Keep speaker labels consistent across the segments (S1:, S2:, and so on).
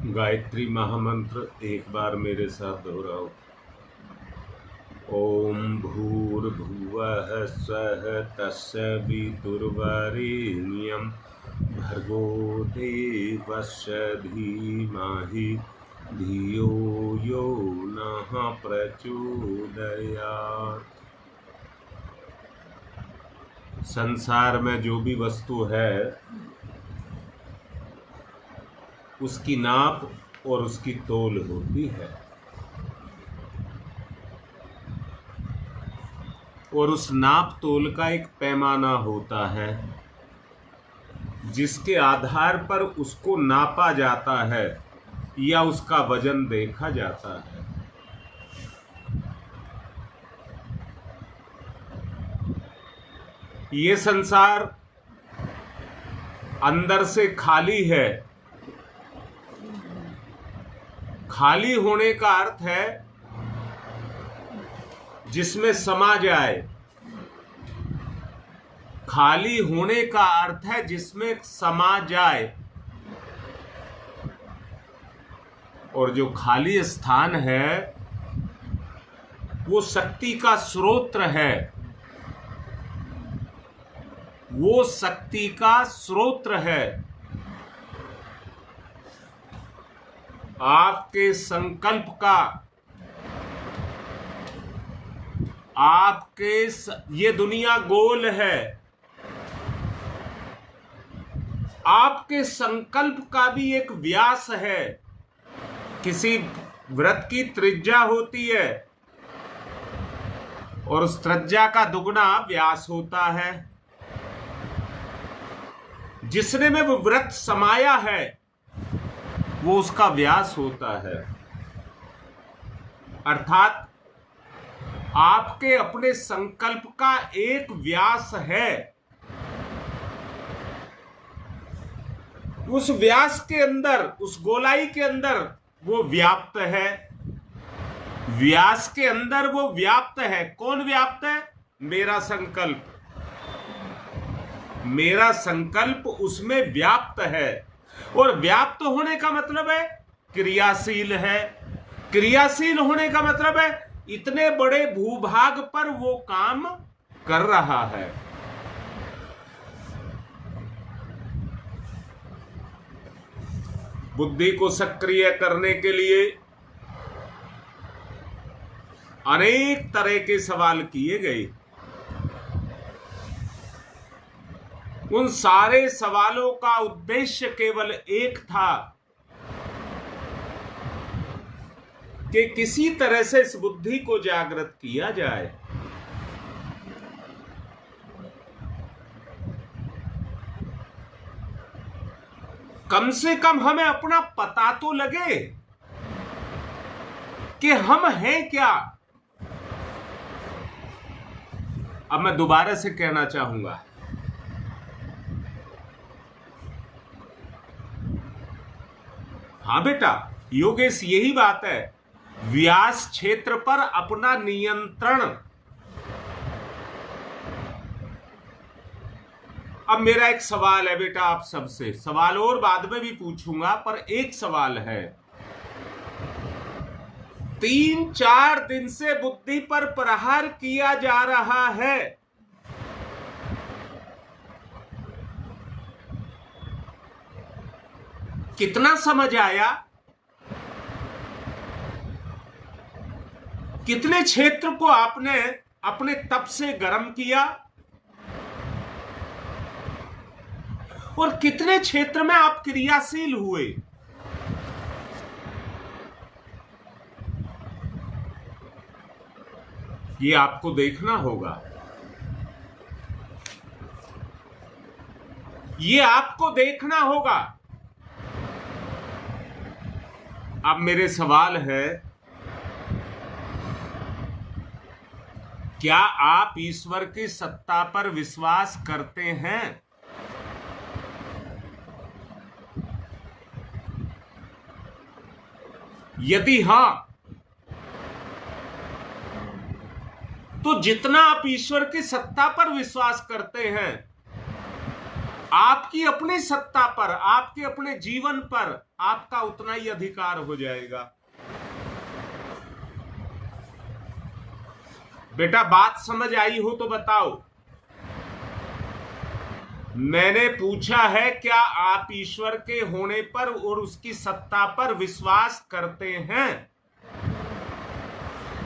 S1: गायत्री महामंत्र एक बार मेरे साथ दोहराओ। ओम भूर्भुवः स्वः तस्य वितुर्वरेण्यं भर्गो देवस्य धीमहि धियो यो नः प्रचोदयात्। संसार में जो भी वस्तु है उसकी नाप और उसकी तोल होती है, और उस नाप तोल का एक पैमाना होता है जिसके आधार पर उसको नापा जाता है या उसका वजन देखा जाता है। ये संसार अंदर से खाली है। खाली होने का अर्थ है जिसमें समा जाए। खाली होने का अर्थ है जिसमें समा जाए। और जो खाली स्थान है वो शक्ति का स्रोत है। वो शक्ति का स्रोत है। आपके संकल्प का, ये दुनिया गोल है। आपके संकल्प का भी एक व्यास है। किसी वृत्त की त्रिज्या होती है और उस त्रिज्या का दुगना व्यास होता है। जिसने में वो वृत्त समाया है वो उसका व्यास होता है। अर्थात आपके अपने संकल्प का एक व्यास है। उस व्यास के अंदर, उस गोलाई के अंदर वो व्याप्त है। व्यास के अंदर वो व्याप्त है। कौन व्याप्त है? मेरा संकल्प। मेरा संकल्प उसमें व्याप्त है। और व्याप्त होने का मतलब है क्रियाशील है। क्रियाशील होने का मतलब है इतने बड़े भूभाग पर वो काम कर रहा है। बुद्धि को सक्रिय करने के लिए अनेक तरह के सवाल किए गए। उन सारे सवालों का उद्देश्य केवल एक था कि किसी तरह से इस बुद्धि को जागृत किया जाए। कम से कम हमें अपना पता तो लगे कि हम हैं क्या। अब मैं दोबारा से कहना चाहूंगा, हाँ बेटा योगेश, यही बात है। व्यास क्षेत्र पर अपना नियंत्रण। अब मेरा एक सवाल है बेटा आप सबसे, सवाल और बाद में भी पूछूंगा, पर एक सवाल है। 3-4 दिन से बुद्धि पर प्रहार किया जा रहा है। कितना समझ आया? कितने क्षेत्र को आपने अपने तप से गर्म किया और कितने क्षेत्र में आप क्रियाशील हुए? ये आपको देखना होगा। ये आपको देखना होगा। अब मेरे सवाल है, क्या आप ईश्वर की सत्ता पर विश्वास करते हैं? यदि हां, तो जितना आप ईश्वर की सत्ता पर विश्वास करते हैं, आपकी अपनी सत्ता पर, आपके अपने जीवन पर आपका उतना ही अधिकार हो जाएगा। बेटा बात समझ आई हो तो बताओ। मैंने पूछा है क्या आप ईश्वर के होने पर और उसकी सत्ता पर विश्वास करते हैं?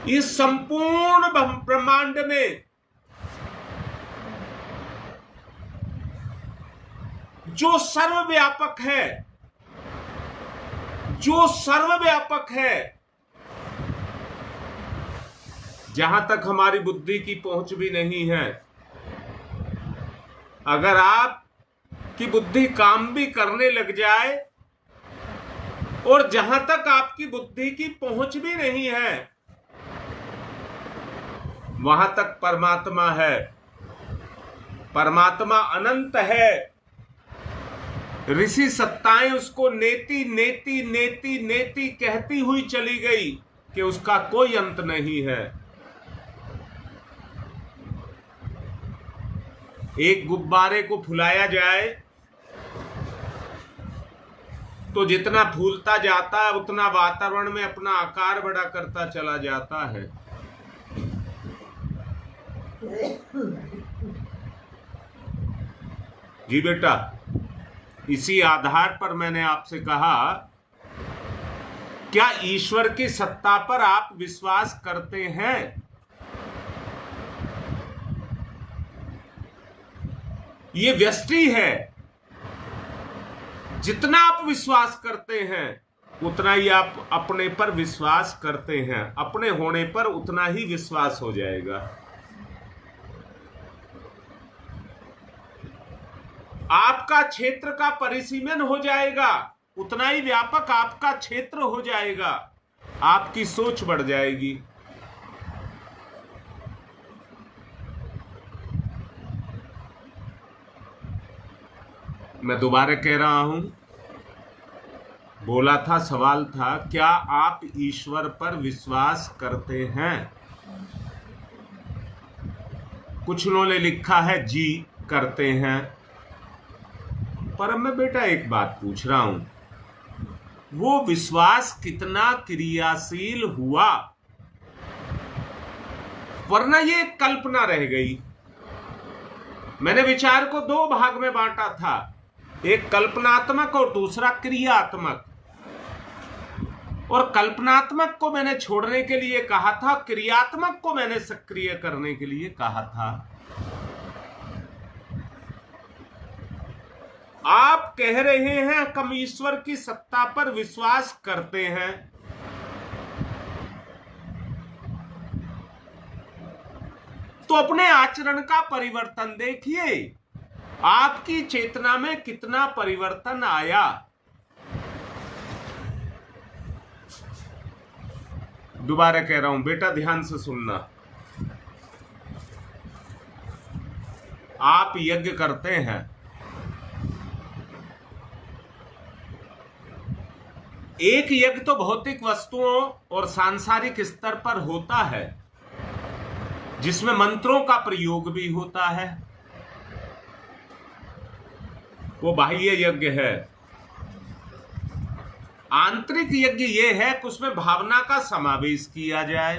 S1: इस संपूर्ण ब्रह्मांड में जो सर्वव्यापक है, जो सर्वव्यापक है, जहां तक हमारी बुद्धि की पहुंच भी नहीं है, अगर आप की बुद्धि काम भी करने लग जाए और जहां तक आपकी बुद्धि की पहुंच भी नहीं है, वहां तक परमात्मा है। परमात्मा अनंत है। ऋषि सत्ताएं उसको नेति नेति नेति नेति कहती हुई चली गई कि उसका कोई अंत नहीं है। एक गुब्बारे को फुलाया जाए तो जितना फूलता जाता है उतना वातावरण में अपना आकार बड़ा करता चला जाता है। जी बेटा, इसी आधार पर मैंने आपसे कहा क्या ईश्वर की सत्ता पर आप विश्वास करते हैं? ये व्यष्टि है। जितना आप विश्वास करते हैं उतना ही आप अपने पर विश्वास करते हैं। अपने होने पर उतना ही विश्वास हो जाएगा। आपका क्षेत्र का परिसीमन हो जाएगा, उतना ही व्यापक आपका क्षेत्र हो जाएगा। आपकी सोच बढ़ जाएगी। मैं दोबारा कह रहा हूं, बोला था, सवाल था क्या आप ईश्वर पर विश्वास करते हैं? कुछ उन्होंने लिखा है जी करते हैं। पर अब मैं बेटा एक बात पूछ रहा हूं, वो विश्वास कितना क्रियाशील हुआ? वरना ये कल्पना रह गई। मैंने विचार को दो भाग में बांटा था, एक कल्पनात्मक और दूसरा क्रियात्मक। और कल्पनात्मक को मैंने छोड़ने के लिए कहा था, क्रियात्मक को मैंने सक्रिय करने के लिए कहा था। आप कह रहे हैं हम ईश्वर की सत्ता पर विश्वास करते हैं, तो अपने आचरण का परिवर्तन देखिए। आपकी चेतना में कितना परिवर्तन आया। दोबारा कह रहा हूं बेटा, ध्यान से सुनना। आप यज्ञ करते हैं, एक यज्ञ तो भौतिक वस्तुओं और सांसारिक स्तर पर होता है, जिसमें मंत्रों का प्रयोग भी होता है। वो बाह्य यज्ञ है। आंतरिक यज्ञ ये है कि उसमें भावना का समावेश किया जाए।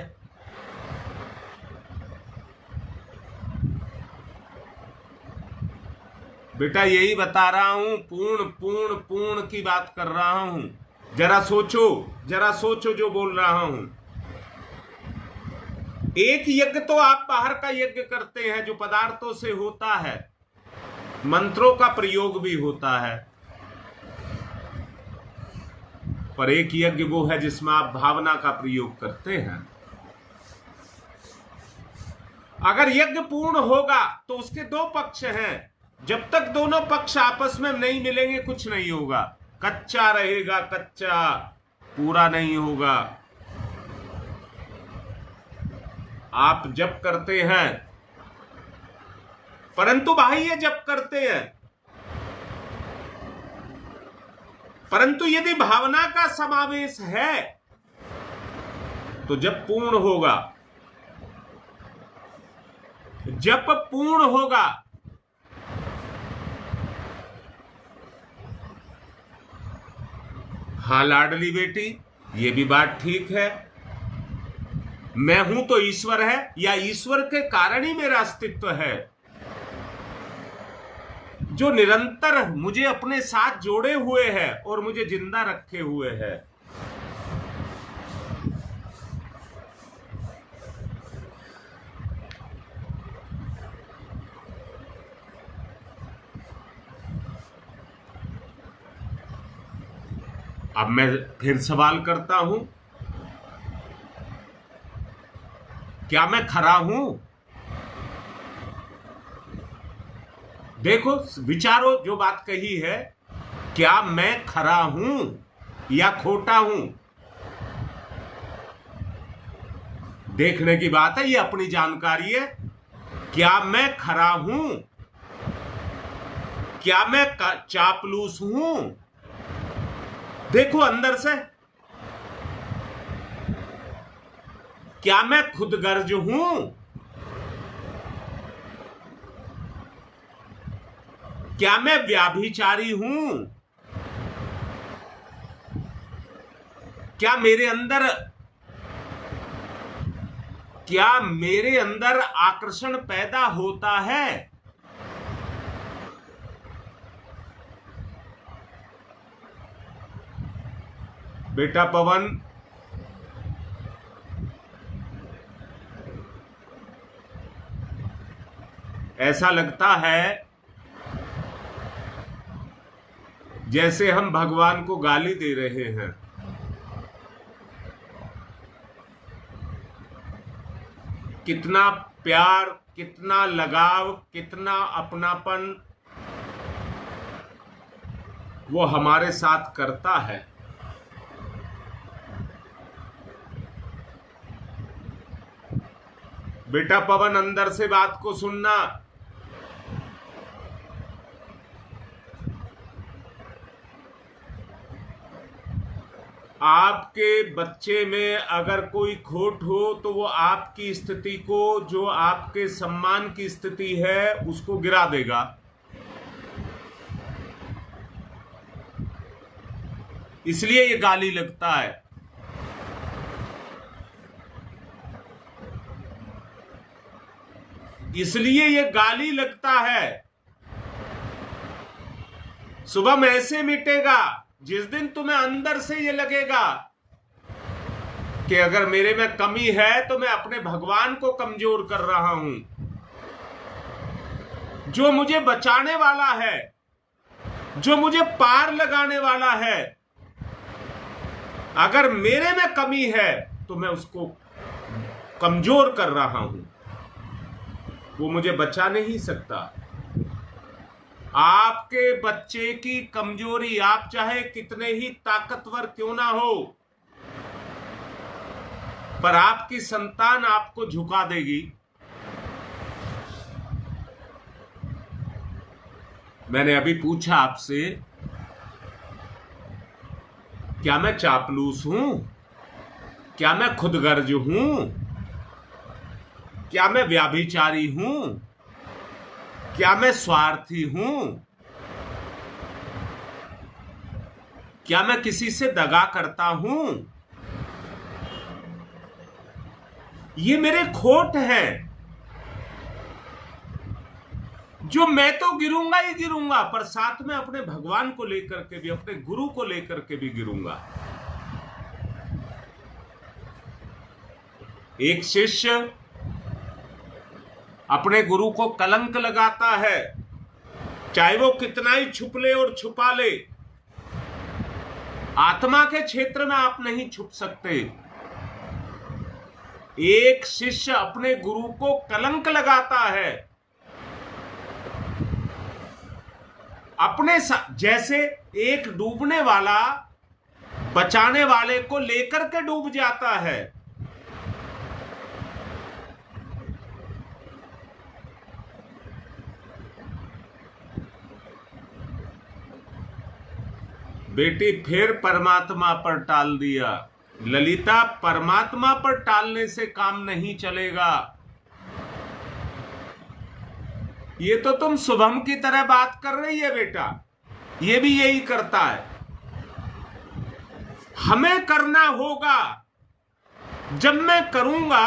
S1: बेटा यही बता रहा हूं, पूर्ण पूर्ण पूर्ण की बात कर रहा हूं। जरा सोचो, जरा सोचो जो बोल रहा हूं। एक यज्ञ तो आप बाहर का यज्ञ करते हैं जो पदार्थों से होता है, मंत्रों का प्रयोग भी होता है। पर एक यज्ञ वो है जिसमें आप भावना का प्रयोग करते हैं। अगर यज्ञ पूर्ण होगा तो उसके दो पक्ष हैं। जब तक दोनों पक्ष आपस में नहीं मिलेंगे कुछ नहीं होगा। कच्चा रहेगा, कच्चा, पूरा नहीं होगा। आप जप करते हैं, परंतु बाह्य जप करते हैं, परंतु यदि भावना का समावेश है तो जप पूर्ण होगा। जप पूर्ण होगा। हाँ लाडली बेटी, ये भी बात ठीक है। मैं हूं तो ईश्वर है, या ईश्वर के कारण ही मेरा अस्तित्व है, जो निरंतर मुझे अपने साथ जोड़े हुए है और मुझे जिंदा रखे हुए है। अब मैं फिर सवाल करता हूं, क्या मैं खरा हूं? देखो, विचारो जो बात कही है, क्या मैं खरा हूं या खोटा हूं? देखने की बात है, ये अपनी जानकारी है। क्या मैं खरा हूं? क्या मैं चापलूस हूं? देखो अंदर से, क्या मैं खुदगर्ज हूं? क्या मैं व्याभिचारी हूं? क्या मेरे अंदर आकर्षण पैदा होता है? बेटा पवन, ऐसा लगता है जैसे हम भगवान को गाली दे रहे हैं। कितना प्यार, कितना लगाव, कितना अपनापन वो हमारे साथ करता है। बेटा पवन, अंदर से बात को सुनना। आपके बच्चे में अगर कोई खोट हो तो वो आपकी स्थिति को, जो आपके सम्मान की स्थिति है, उसको गिरा देगा। इसलिए ये गाली लगता है। इसलिए ये गाली लगता है। शुभम ऐसे मिटेगा जिस दिन तुम्हें अंदर से ये लगेगा कि अगर मेरे में कमी है तो मैं अपने भगवान को कमजोर कर रहा हूं, जो मुझे बचाने वाला है, जो मुझे पार लगाने वाला है। अगर मेरे में कमी है तो मैं उसको कमजोर कर रहा हूं, वो मुझे बचा नहीं सकता। आपके बच्चे की कमजोरी, आप चाहे कितने ही ताकतवर क्यों ना हो, पर आपकी संतान आपको झुका देगी। मैंने अभी पूछा आपसे, क्या मैं चापलूस हूं? क्या मैं खुदगर्ज हूं? क्या मैं व्याभिचारी हूं? क्या मैं स्वार्थी हूं? क्या मैं किसी से दगा करता हूं? ये मेरे खोट हैं, जो मैं तो गिरूंगा ही गिरूंगा, पर साथ में अपने भगवान को लेकर के भी, अपने गुरु को लेकर के भी गिरूंगा। एक शिष्य अपने गुरु को कलंक लगाता है, चाहे वो कितना ही छुप ले और छुपा ले। आत्मा के क्षेत्र में आप नहीं छुप सकते। एक शिष्य अपने गुरु को कलंक लगाता है, अपने जैसे एक डूबने वाला बचाने वाले को लेकर के डूब जाता है। बेटी फिर परमात्मा पर टाल दिया। ललिता, परमात्मा पर टालने से काम नहीं चलेगा। ये तो तुम शुभम की तरह बात कर रही है बेटा, ये भी यही करता है। हमें करना होगा। जब मैं करूंगा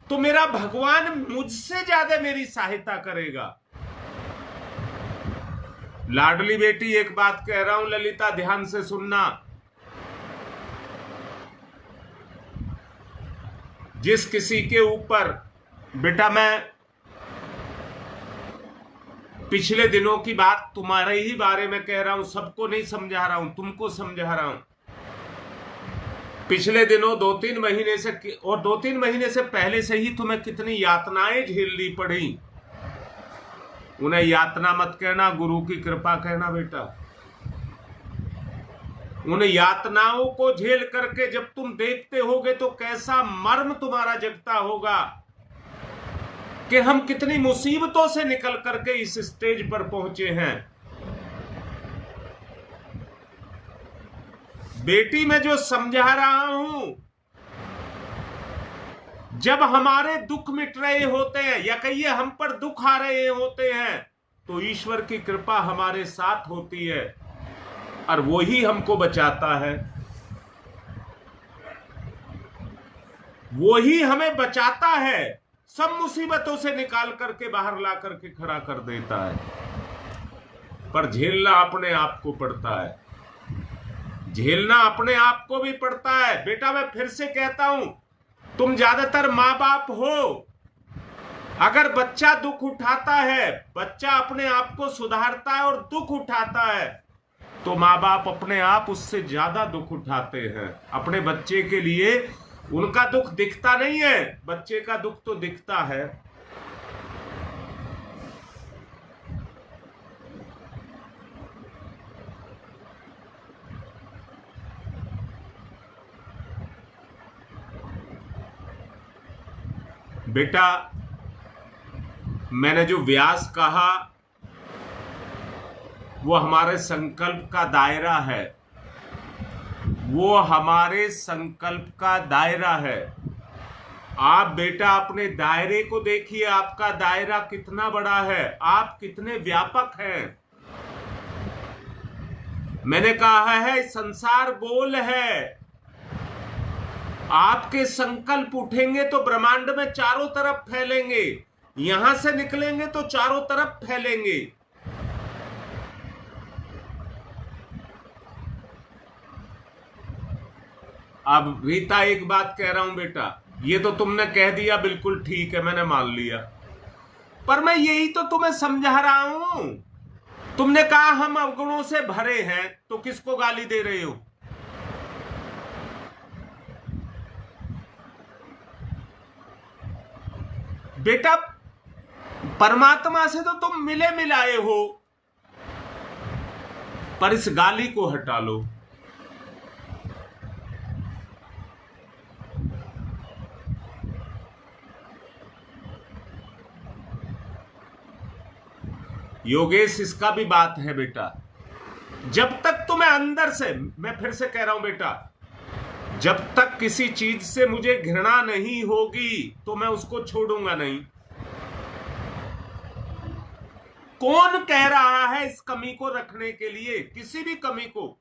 S1: तो मेरा भगवान मुझसे ज्यादा मेरी सहायता करेगा। लाडली बेटी, एक बात कह रहा हूं ललिता, ध्यान से सुनना। जिस किसी के ऊपर, बेटा मैं पिछले दिनों की बात तुम्हारे ही बारे में कह रहा हूं, सबको नहीं समझा रहा हूं, तुमको समझा रहा हूं। पिछले दिनों 2-3 महीने से, और 2-3 महीने से पहले से ही तुम्हें कितनी यातनाएं झेलनी पड़ी। उन्हें यातना मत कहना, गुरु की कृपा कहना बेटा। उन यातनाओं को झेल करके जब तुम देखते होगे तो कैसा मर्म तुम्हारा जगता होगा कि हम कितनी मुसीबतों से निकल करके इस स्टेज पर पहुंचे हैं। बेटी, मैं जो समझा रहा हूं, जब हमारे दुख मिट रहे होते हैं या कहिए हम पर दुख आ रहे होते हैं तो ईश्वर की कृपा हमारे साथ होती है और वो ही हमको बचाता है, वो ही हमें बचाता है, सब मुसीबतों से निकाल करके बाहर ला करके खड़ा कर देता है। पर झेलना अपने आप को पड़ता है, झेलना अपने आप को भी पड़ता है। बेटा मैं फिर से कहता हूं, तुम ज्यादातर माँ बाप हो, अगर बच्चा दुख उठाता है, बच्चा अपने आप को सुधारता है और दुख उठाता है, तो माँ बाप अपने आप उससे ज्यादा दुख उठाते हैं। अपने बच्चे के लिए उनका दुख दिखता नहीं है, बच्चे का दुख तो दिखता है। बेटा मैंने जो व्यास कहा वो हमारे संकल्प का दायरा है, वो हमारे संकल्प का दायरा है। आप बेटा अपने दायरे को देखिए, आपका दायरा कितना बड़ा है, आप कितने व्यापक हैं। मैंने कहा है संसार गोल है, आपके संकल्प उठेंगे तो ब्रह्मांड में चारों तरफ फैलेंगे, यहां से निकलेंगे तो चारों तरफ फैलेंगे। अब रीता एक बात कह रहा हूं बेटा, ये तो तुमने कह दिया बिल्कुल ठीक है, मैंने मान लिया, पर मैं यही तो तुम्हें समझा रहा हूं। तुमने कहा हम अवगुणों से भरे हैं, तो किसको गाली दे रहे हो? बेटा परमात्मा से तो तुम मिले मिलाए हो, पर इस गाली को हटा लो। योगेश इसका भी बात है बेटा, जब तक तुम्हें अंदर से, मैं फिर से कह रहा हूं बेटा, जब तक किसी चीज से मुझे घृणा नहीं होगी तो मैं उसको छोड़ूंगा नहीं। कौन कह रहा है इस कमी को रखने के लिए, किसी भी कमी को?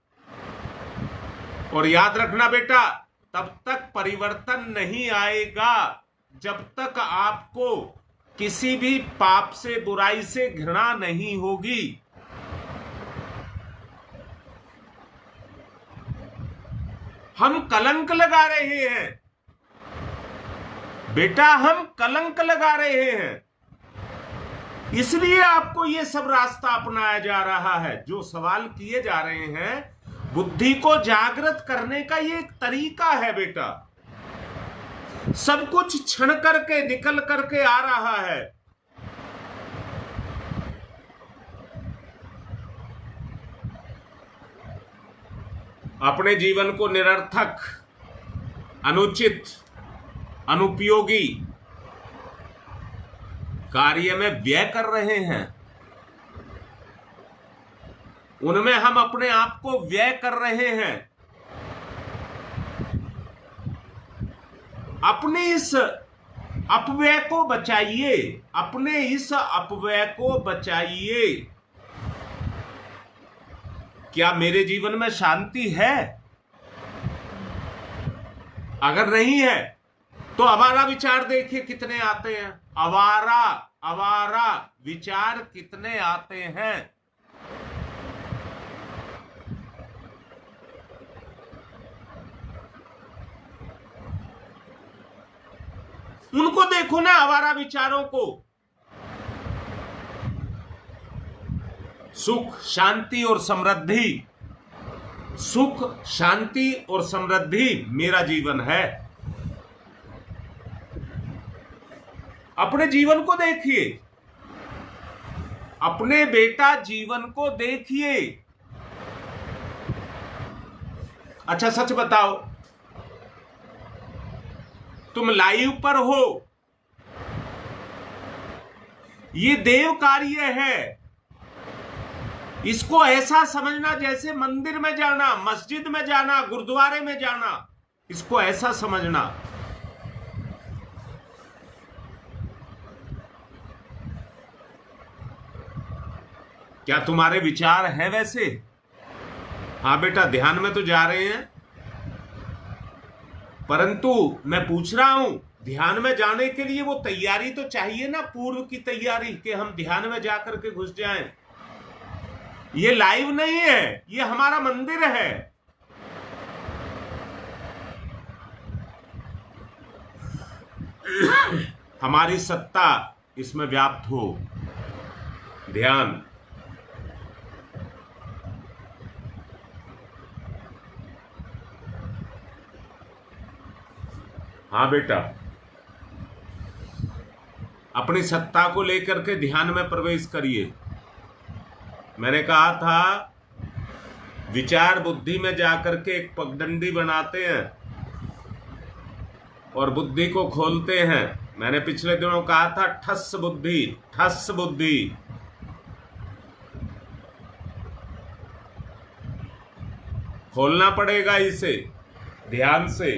S1: और याद रखना बेटा, तब तक परिवर्तन नहीं आएगा जब तक आपको किसी भी पाप से, बुराई से घृणा नहीं होगी। हम कलंक लगा रहे हैं बेटा, हम कलंक लगा रहे हैं, इसलिए आपको ये सब रास्ता अपनाया जा रहा है। जो सवाल किए जा रहे हैं, बुद्धि को जागृत करने का ये एक तरीका है बेटा। सब कुछ क्षण करके निकल करके आ रहा है। अपने जीवन को निरर्थक, अनुचित, अनुपयोगी कार्य में व्यय कर रहे हैं, उनमें हम अपने आप को व्यय कर रहे हैं। अपने इस अपव्यय को बचाइए, अपने इस अपव्यय को बचाइए। क्या मेरे जीवन में शांति है? अगर नहीं है तो आवारा विचार देखिए कितने आते हैं। आवारा आवारा विचार कितने आते हैं। उनको देखो ना, आवारा विचारों को। सुख शांति और समृद्धि, सुख शांति और समृद्धि मेरा जीवन है। अपने जीवन को देखिए, अपने बेटा जीवन को देखिए। अच्छा सच बताओ, तुम लाइव पर हो, ये देव कार्य है। इसको ऐसा समझना जैसे मंदिर में जाना, मस्जिद में जाना, गुरुद्वारे में जाना, इसको ऐसा समझना। क्या तुम्हारे विचार है वैसे? हाँ बेटा, ध्यान में तो जा रहे हैं, परंतु मैं पूछ रहा हूं, ध्यान में जाने के लिए वो तैयारी तो चाहिए ना, पूर्व की तैयारी, कि हम ध्यान में जाकर के घुस जाएं। ये लाइव नहीं है, ये हमारा मंदिर है। हमारी सत्ता इसमें व्याप्त हो। ध्यान। हाँ बेटा, अपनी सत्ता को लेकर के ध्यान में प्रवेश करिए। मैंने कहा था, विचार बुद्धि में जाकर के एक पगडंडी बनाते हैं और बुद्धि को खोलते हैं। मैंने पिछले दिनों कहा था, ठस बुद्धि, ठस बुद्धि। खोलना पड़ेगा इसे ध्यान से।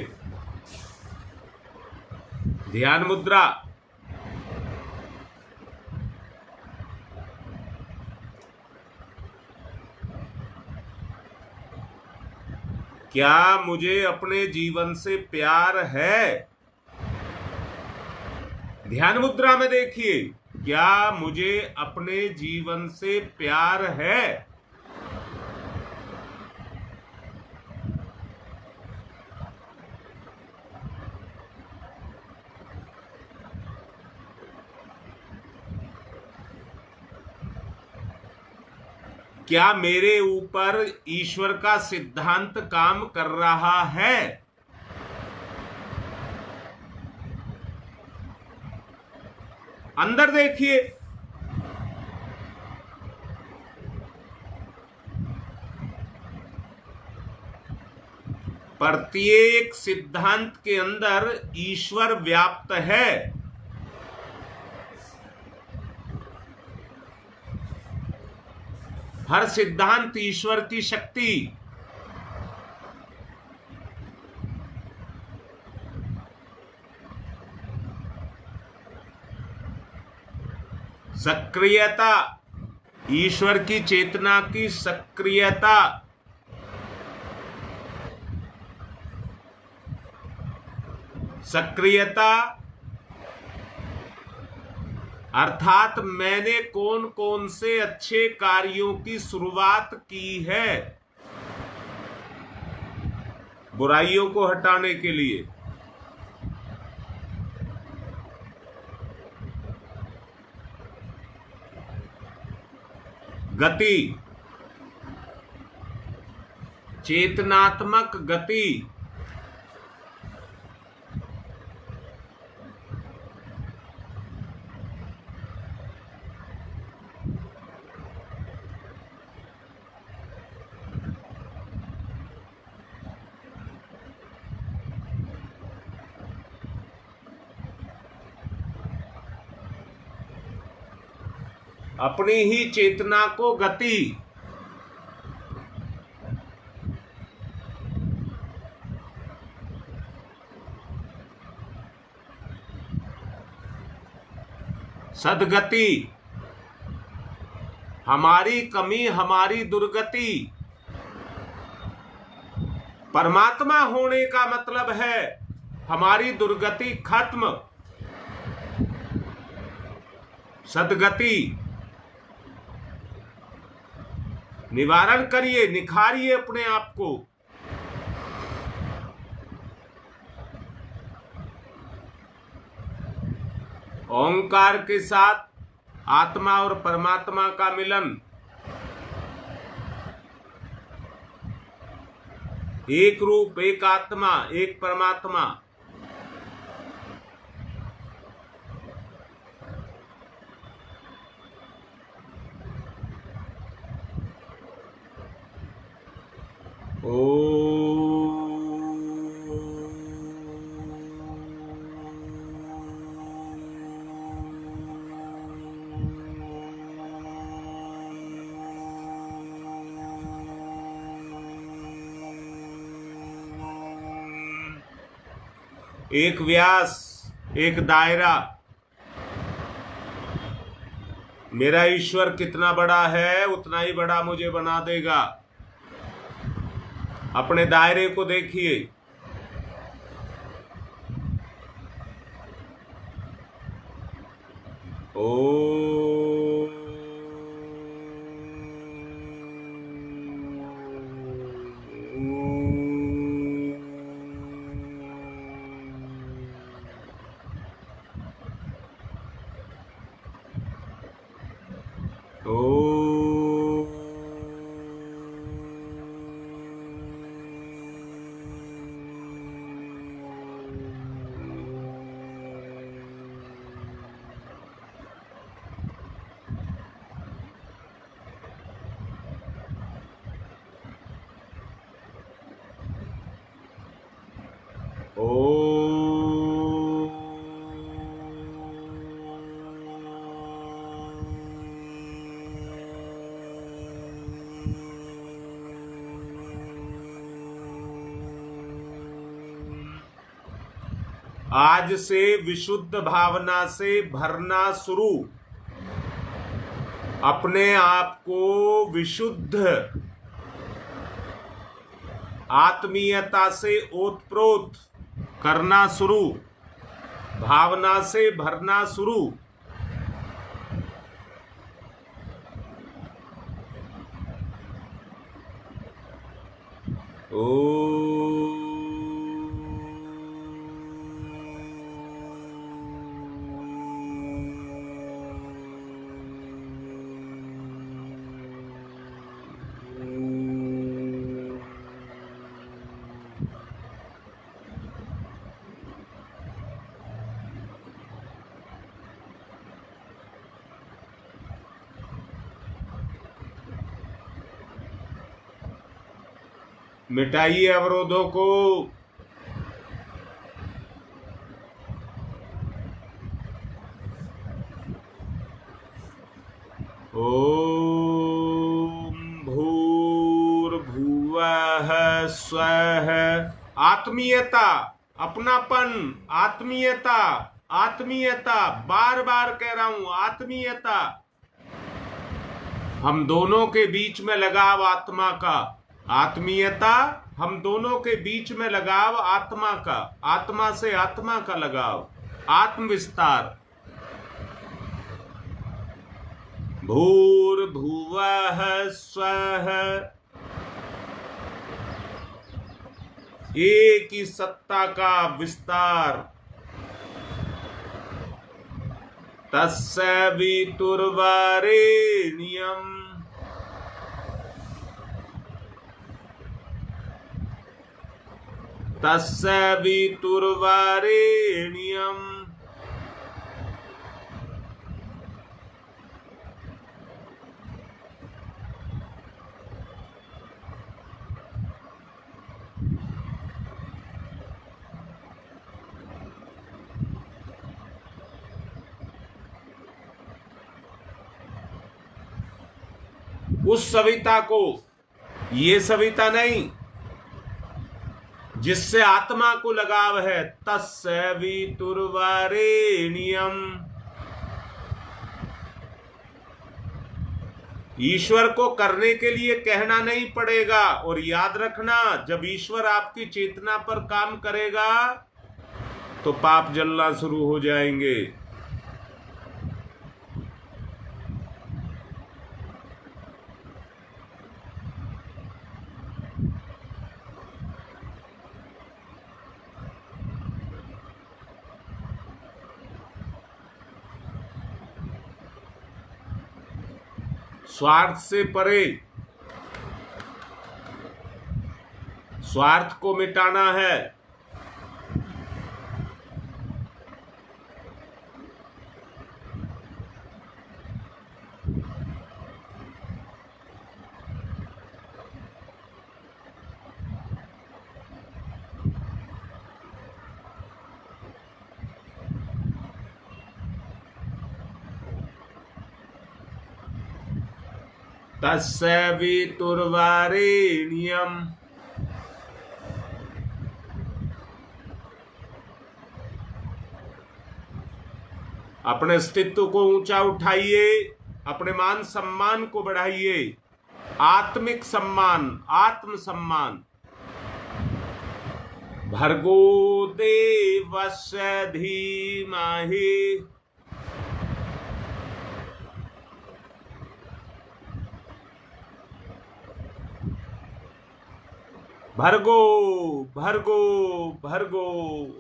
S1: ध्यान मुद्रा। क्या मुझे अपने जीवन से प्यार है? ध्यान मुद्रा में देखिए, क्या मुझे अपने जीवन से प्यार है? क्या मेरे ऊपर ईश्वर का सिद्धांत काम कर रहा है? अंदर देखिए। प्रत्येक सिद्धांत के अंदर ईश्वर व्याप्त है। हर सिद्धांत ईश्वर की शक्ति। सक्रियता, ईश्वर की चेतना की सक्रियता। सक्रियता अर्थात मैंने कौन कौन से अच्छे कार्यों की शुरुआत की है बुराइयों को हटाने के लिए। गति, चेतनात्मक गति। अपनी ही चेतना को गति। सद्गति, हमारी कमी हमारी दुर्गति। परमात्मा होने का मतलब है हमारी दुर्गति खत्म, सदगति निवारण करिए, निखारिए अपने आप को। ओंकार के साथ आत्मा और परमात्मा का मिलन, एक रूप, एक आत्मा, एक परमात्मा। एक व्यास, एक दायरा। मेरा ईश्वर कितना बड़ा है उतना ही बड़ा मुझे बना देगा। अपने दायरे को देखिए। आज से विशुद्ध भावना से भरना शुरू। अपने आप को विशुद्ध आत्मीयता से ओतप्रोत करना शुरू, भावना से भरना शुरू। मिटाइए अवरोधों को। ओम भूर्भुवः स्वः। आत्मीयता, अपनापन, आत्मीयता, आत्मीयता, बार बार कह रहा हूं, आत्मीयता। हम दोनों के बीच में लगाव आत्मा का, आत्मीयता, हम दोनों के बीच में लगाव आत्मा का, आत्मा से आत्मा का लगाव, आत्मविस्तार। भूर्भुवः स्वः। एक ही सत्ता का विस्तार। तस्य वितुर्वरेण्यम्। तस्य वितुर्वरेण्यम्। उस सविता को, ये सविता नहीं जिससे आत्मा को लगाव है। तस्य वितुर्वरेण्यम्। ईश्वर को करने के लिए कहना नहीं पड़ेगा। और याद रखना, जब ईश्वर आपकी चेतना पर काम करेगा तो पाप जलना शुरू हो जाएंगे। स्वार्थ से परे, स्वार्थ को मिटाना है। तस्य वितुर्वरेण्यम् अपने अस्तित्व को ऊंचा उठाइए, अपने मान सम्मान को बढ़ाइए, आत्मिक सम्मान, आत्म सम्मान। भर्गो देवस्य धीमहि भर्गो भर्गो भर्गो।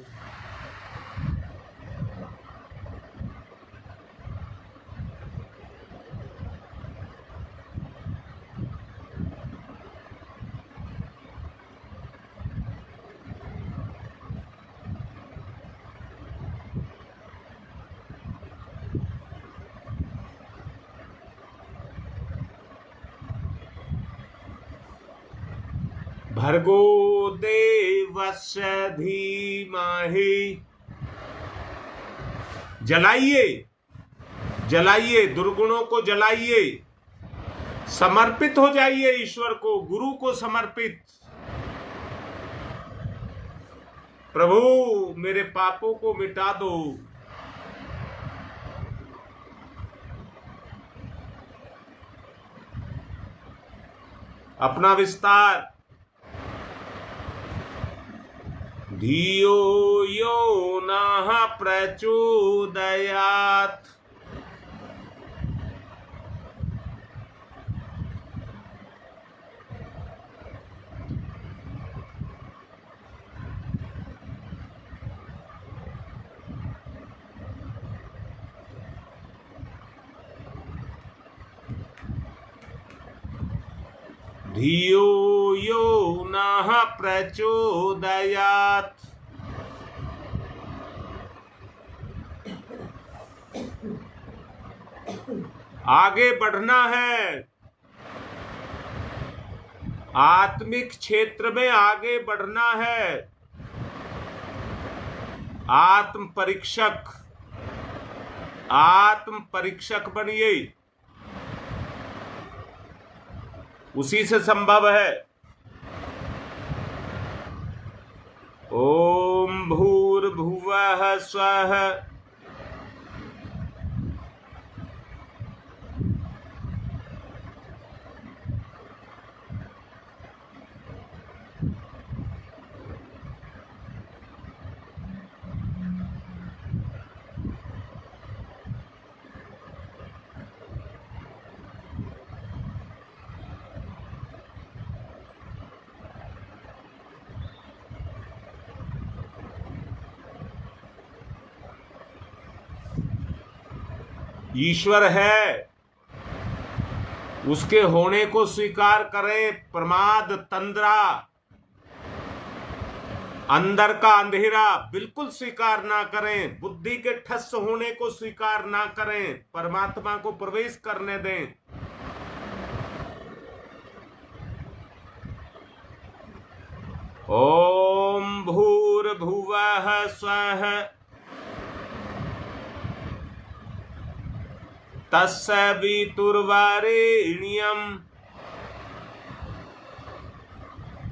S1: भर्गो देवस्य धीमहि। जलाइए, जलाइए, दुर्गुणों को जलाइए, समर्पित हो जाइए ईश्वर को, गुरु को समर्पित। प्रभु मेरे पापों को मिटा दो। अपना विस्तार। धियो यो नः प्रचोदयात्। धियो यो नः प्रचोदयात्। आगे बढ़ना है, आत्मिक क्षेत्र में आगे बढ़ना है। आत्म परीक्षक बनिए, उसी से संभव है। ओम भूर्भुवः स्वः। ईश्वर है, उसके होने को स्वीकार करें। प्रमाद, तंद्रा, अंदर का अंधेरा बिल्कुल स्वीकार ना करें। बुद्धि के ठस होने को स्वीकार ना करें। परमात्मा को प्रवेश करने दें। ओम भूर्भुवः स्वः। तस्य वितुर्वरेण्यम्।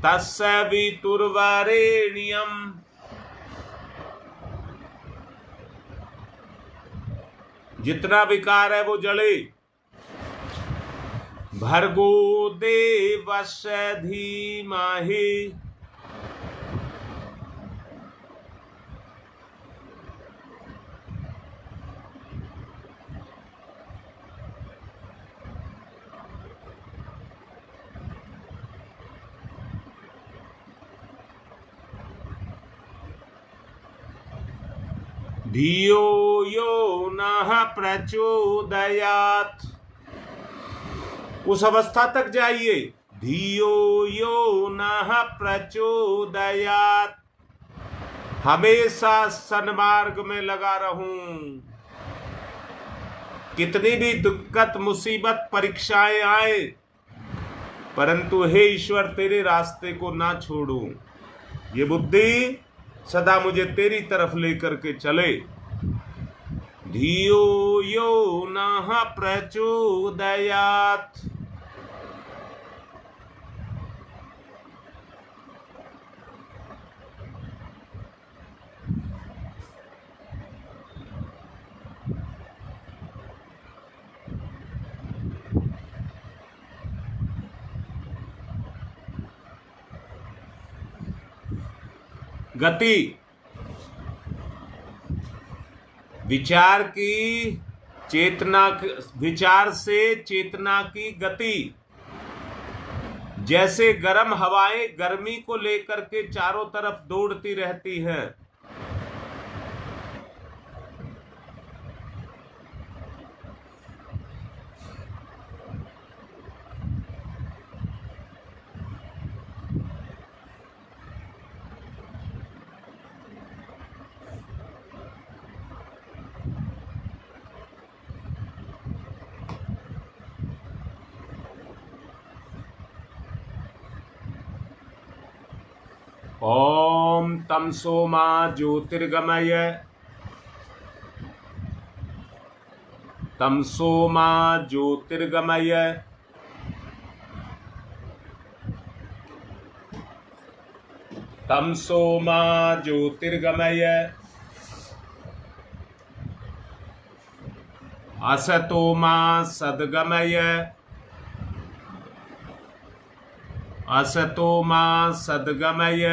S1: तस्य वितुर्वरेण्यम्। जितना विकार है वो जले। भर्गो देवस्य धीमहि। धियो यो नः प्रचोदयात्। उस अवस्था तक जाइए, धियो यो नः प्रचोदयात्, हमेशा सन्मार्ग में लगा रहूं। कितनी भी दिक्कत, मुसीबत, परीक्षाएं आए, परंतु हे ईश्वर तेरे रास्ते को ना छोड़ूं। ये बुद्धि सदा मुझे तेरी तरफ लेकर के चले। धियो यो नः प्रचोदयात्। गति, विचार की चेतना, विचार से चेतना की गति। जैसे गर्म हवाएं गर्मी को लेकर के चारों तरफ दौड़ती रहती हैं, ओम तमसो मा ज्योतिर्गमय, तमसो मा ज्योतिर्गमय, तमसो मा ज्योतिर्गमय, असतो मा सद्गमय, असतो मा सद्गमय,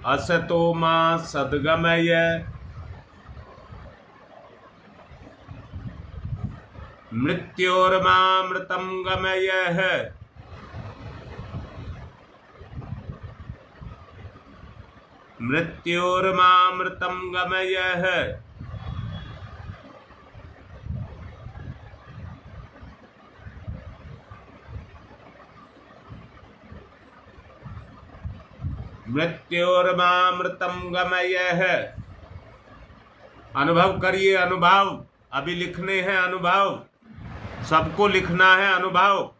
S1: असतो मा सद्गमय, मृत्योर्मामृतं गमय, मृत्योर्मामृतं गमय, मृत्योर्मामृतं गमय। अनुभव करिए, अनुभव अभी लिखने हैं, अनुभव सबको लिखना है, अनुभव।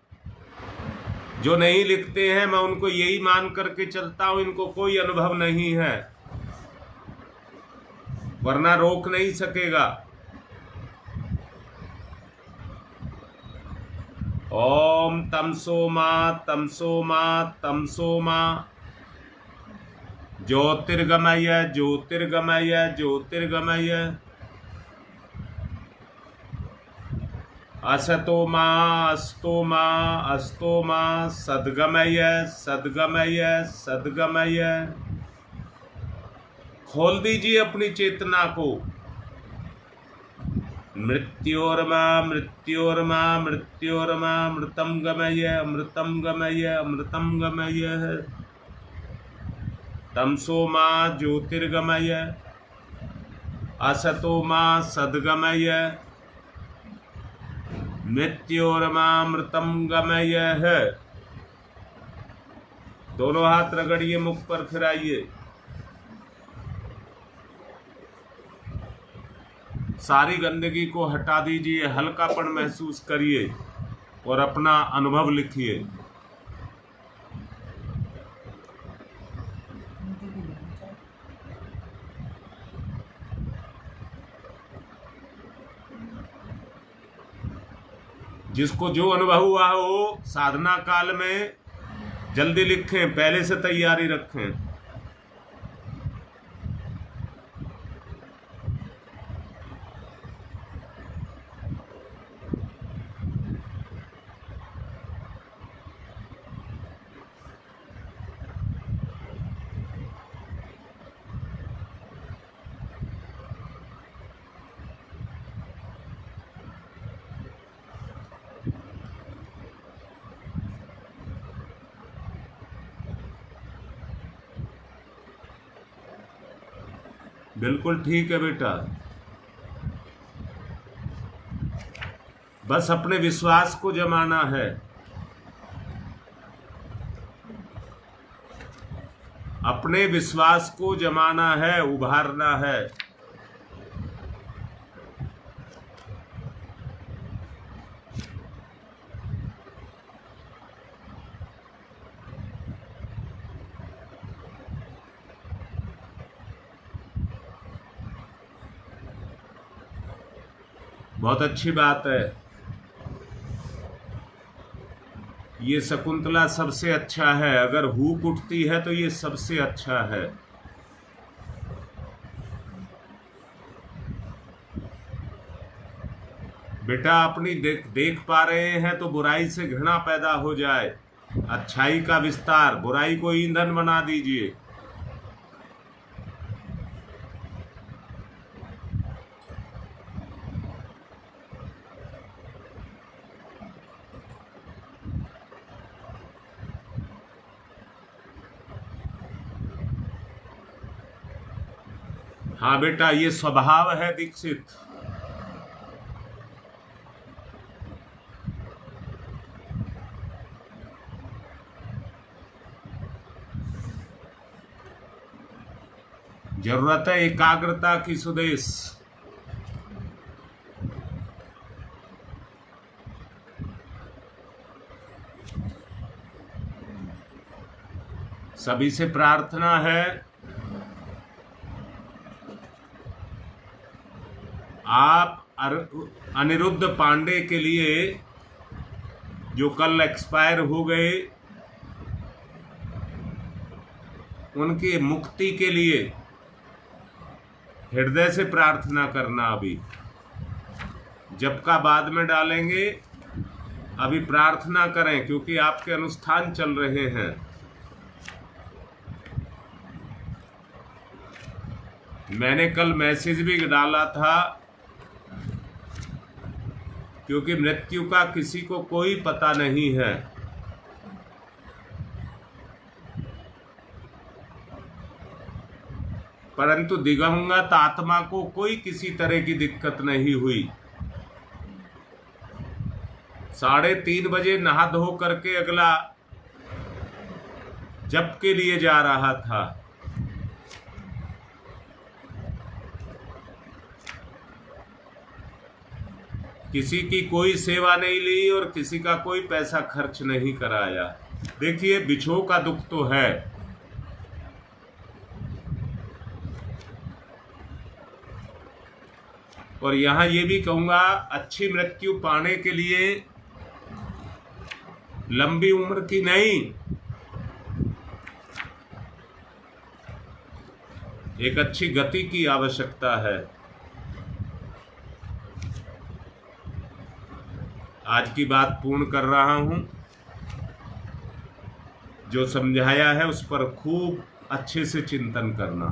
S1: जो नहीं लिखते हैं मैं उनको यही मान करके चलता हूं, इनको कोई अनुभव नहीं है, वरना रोक नहीं सकेगा। ओम तमसो मा तमसो मा तमसो मा ज्योतिर्गमय ज्योतिर्गमय ज्योतिर्गमय, असतो मा अस्तो मा अस्तो मा सद्गमय सद्गमय सद्गमय। खोल दीजिए अपनी चेतना को। मृत्योर्मा मृत्योर्मा मृत्योर्मा अमृतम गमय अमृतम गमय अमृतम गमय। तमसो मा ज्योतिर्गमय, असतो मा सद्गमय, मृत्योर्मामृतम गमय। दोनों हाथ रगड़िए, मुख पर फिराइए। सारी गंदगी को हटा दीजिए, हल्कापन महसूस करिए और अपना अनुभव लिखिए। जिसको जो अनुभव हुआ हो साधना काल में जल्दी लिखें, पहले से तैयारी रखें। बिल्कुल ठीक है बेटा। बस अपने विश्वास को जमाना है, अपने विश्वास को जमाना है, उभारना है। बहुत अच्छी बात है। ये शकुंतला सबसे अच्छा है, अगर हुक उठती है तो ये सबसे अच्छा है। बेटा अपनी देख पा रहे हैं तो बुराई से घृणा पैदा हो जाए, अच्छाई का विस्तार, बुराई को ईंधन बना दीजिए। हाँ बेटा, ये स्वभाव है दीक्षित। जरूरत है एकाग्रता की सुदेश। सभी से प्रार्थना है आप अनिरुद्ध पांडे के लिए, जो कल एक्सपायर हो गए, उनकी मुक्ति के लिए हृदय से प्रार्थना करना। अभी जपका बाद में डालेंगे, अभी प्रार्थना करें क्योंकि आपके अनुष्ठान चल रहे हैं। मैंने कल मैसेज भी डाला था क्योंकि मृत्यु का किसी को कोई पता नहीं है। परंतु दिवंगत आत्मा को कोई किसी तरह की दिक्कत नहीं हुई। 3:30 बजे नहा धो करके अगला जप के लिए जा रहा था। किसी की कोई सेवा नहीं ली और किसी का कोई पैसा खर्च नहीं कराया। देखिए बिछो का दुख तो है। और यहां ये भी कहूंगा, अच्छी मृत्यु पाने के लिए लंबी उम्र की नहीं, एक अच्छी गति की आवश्यकता है। आज की बात पूर्ण कर रहा हूं। जो समझाया है उस पर खूब अच्छे से चिंतन करना।